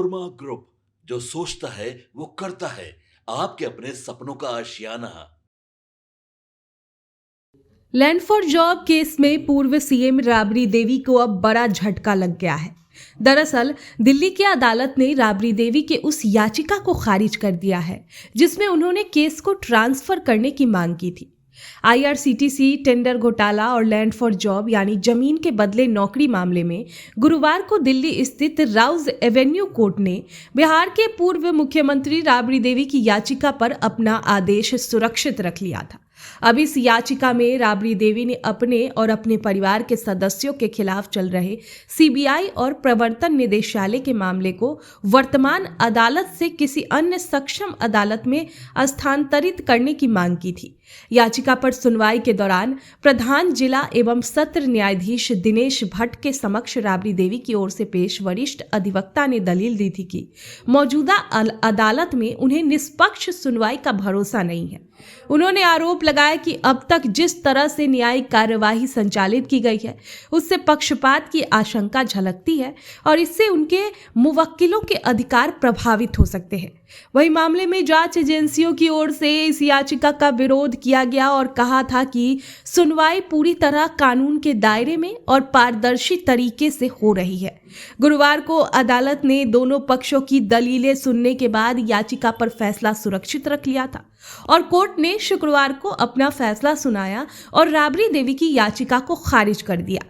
Panorama Group, जो सोचता है वो करता है। आपके अपने सपनों का आशियाना। लैंड फॉर जॉब केस में पूर्व सीएम राबड़ी देवी को अब बड़ा झटका लग गया है। दरअसल दिल्ली की अदालत ने राबड़ी देवी के उस याचिका को खारिज कर दिया है जिसमें उन्होंने केस को ट्रांसफर करने की मांग की थी। आईआरसीटीसी टेंडर घोटाला और लैंड फॉर जॉब यानी जमीन के बदले नौकरी मामले में गुरुवार को दिल्ली स्थित राउज एवेन्यू कोर्ट ने बिहार के पूर्व मुख्यमंत्री राबड़ी देवी की याचिका पर अपना आदेश सुरक्षित रख लिया था। अब इस याचिका में राबड़ी देवी ने अपने और अपने परिवार के सदस्यों के खिलाफ चल रहे सीबीआई और प्रवर्तन निदेशालय के मामले को वर्तमान अदालत से किसी अन्य सक्षम अदालत में स्थानांतरित करने की मांग की थी। याचिका पर सुनवाई के दौरान प्रधान जिला एवं सत्र न्यायाधीश दिनेश भट्ट के समक्ष राबड़ी देवी की ओर से पेश वरिष्ठ अधिवक्ता ने दलील दी थी कि मौजूदा अदालत में उन्हें निष्पक्ष सुनवाई का भरोसा नहीं है। उन्होंने आरोप लगाया कि अब तक जिस तरह से न्यायिक कार्यवाही संचालित की गई है उससे पक्षपात की आशंका झलकती है और इससे उनके मुवक्किलों के अधिकार प्रभावित हो सकते हैं। वही मामले में जांच एजेंसियों की ओर से इस याचिका का विरोध किया गया और कहा था कि सुनवाई पूरी तरह कानून के दायरे में और पारदर्शी तरीके से हो रही है। गुरुवार को अदालत ने दोनों पक्षों की दलीलें सुनने के बाद याचिका पर फैसला सुरक्षित रख लिया था और कोर्ट ने शुक्रवार को अपना फैसला सुनाया और राबड़ी देवी की याचिका को खारिज कर दिया।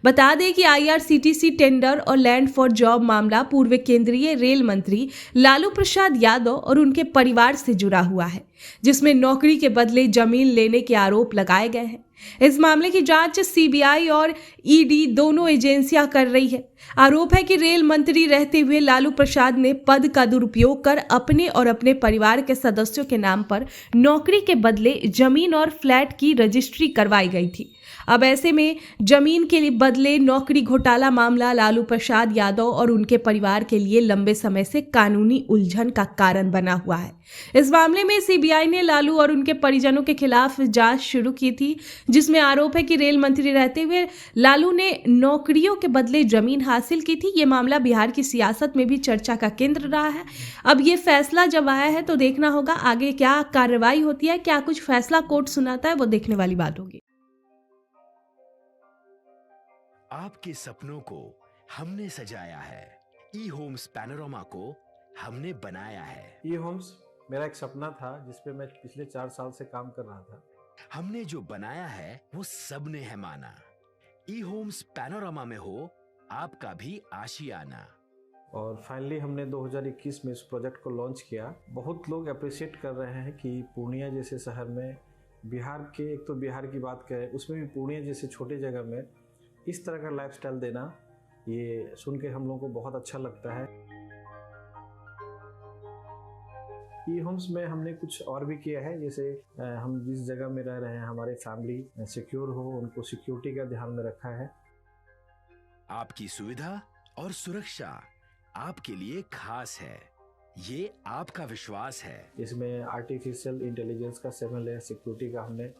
बता दें कि आईआरसीटीसी टेंडर और लैंड फॉर जॉब मामला पूर्व केंद्रीय रेल मंत्री लालू प्रसाद यादव और उनके परिवार से जुड़ा हुआ है, जिसमें नौकरी के बदले जमीन लेने के आरोप लगाए गए हैं। इस मामले की जांच सीबीआई और ईडी दोनों एजेंसियां कर रही है। आरोप है कि रेल मंत्री रहते हुए लालू प्रसाद ने पद का दुरुपयोग कर अपने और अपने परिवार के सदस्यों के नाम पर नौकरी के बदले जमीन और फ्लैट की रजिस्ट्री करवाई गई थी। अब ऐसे में जमीन के बदले नौकरी घोटाला मामला लालू प्रसाद यादव और उनके परिवार के लिए लंबे समय से कानूनी उलझन का कारण बना हुआ है। इस मामले में सीबीआई ने लालू और उनके परिजनों के खिलाफ जांच शुरू की थी, जिसमें आरोप है कि रेल मंत्री रहते हुए लालू ने नौकरियों के बदले जमीन हासिल की थी। ये मामला बिहार की सियासत में भी चर्चा का केंद्र रहा है। अब ये फैसला जब आया है तो देखना होगा आगे क्या कार्रवाई होती है, क्या कुछ फैसला कोर्ट सुनाता है, वो देखने वाली बात होगी। आपके सपनों को हमने सजाया है, ई होम्स पैनोरमा को हमने बनाया है। ई होम्स मेरा एक सपना था जिसपे मैं पिछले 4 साल से काम कर रहा था। हमने जो बनाया है वो सबने है माना। ई होम्स पैनोरमा में हो आपका भी आशियाना। और फाइनली हमने 2021 में इस प्रोजेक्ट को लॉन्च किया। बहुत लोग अप्रिशिएट कर रहे हैं कि पूर्णिया जैसे शहर में, बिहार के, एक तो बिहार की बात करें उसमें भी पूर्णिया जैसे छोटे जगह में इस तरह का लाइफस्टाइल देना, ये सुन के हम लोगों को बहुत अच्छा लगता है। ई होम्स में हमने कुछ और भी किया है, जैसे हम जिस जगह में रह रहे हैं हमारे फैमिली सिक्योर हो, उनको सिक्योरिटी का ध्यान में रखा है। आपकी सुविधा और सुरक्षा आपके लिए खास है, ये आपका विश्वास है। इसमें आर्टिफिशियल इंटेलिजेंस का 7 लेयर सिक्योरिटी का हमने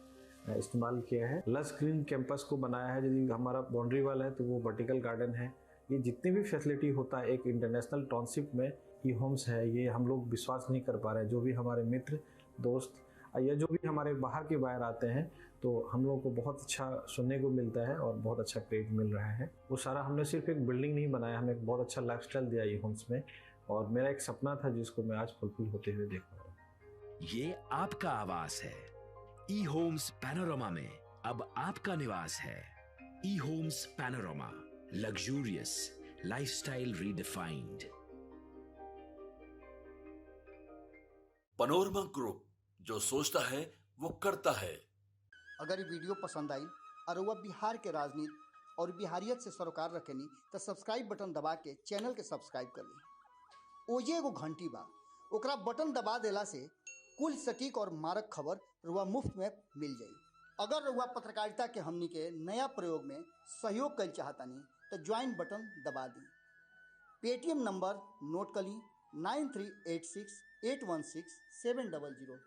इस्तेमाल किया है। लस ग्रीन कैंपस को बनाया है। यदि हमारा बाउंड्री वाल है तो वो वर्टिकल गार्डन है। ये जितनी भी फैसिलिटी होता है एक इंटरनेशनल टाउनशिप में ई होम्स है, ये हम लोग विश्वास नहीं कर पा रहे हैं। जो भी हमारे मित्र दोस्त या जो भी हमारे बाहर के बाहर आते हैं तो हम लोग को बहुत अच्छा सुनने को मिलता है और बहुत अच्छा क्रेडिट मिल रहा है। वो सारा हमने सिर्फ एक बिल्डिंग नहीं बनाया, हमें एक बहुत अच्छा लाइफस्टाइल दिया ई होम्स में, और मेरा एक सपना था जिसको मैं आज फुलफिल होते हुए देख रहा हूँ। ये आपका आवास है। ई होम्स पैनोरमा में अब आपका निवास है। E Homes Panorama, luxurious lifestyle redefined. Panorama Group, जो सोचता है वो करता है। अगर ये वीडियो पसंद आई और वह बिहार के राजनीति और बिहारियत से सरोकार रखेनी तो सब्सक्राइब बटन दबा के चैनल के सब्सक्राइब कर ली। ओजे एगो घंटी बा, ओकरा बटन दबा देला से कुल सटीक और मारक खबर रुआ मुफ्त में मिल जाई। अगर रुआ पत्रकारिता के हमनी के नया प्रयोग में सहयोग कर चाहतानी तो ज्वाइन बटन दबा दी। पेटीएम नंबर नोट कर ली 9386816700।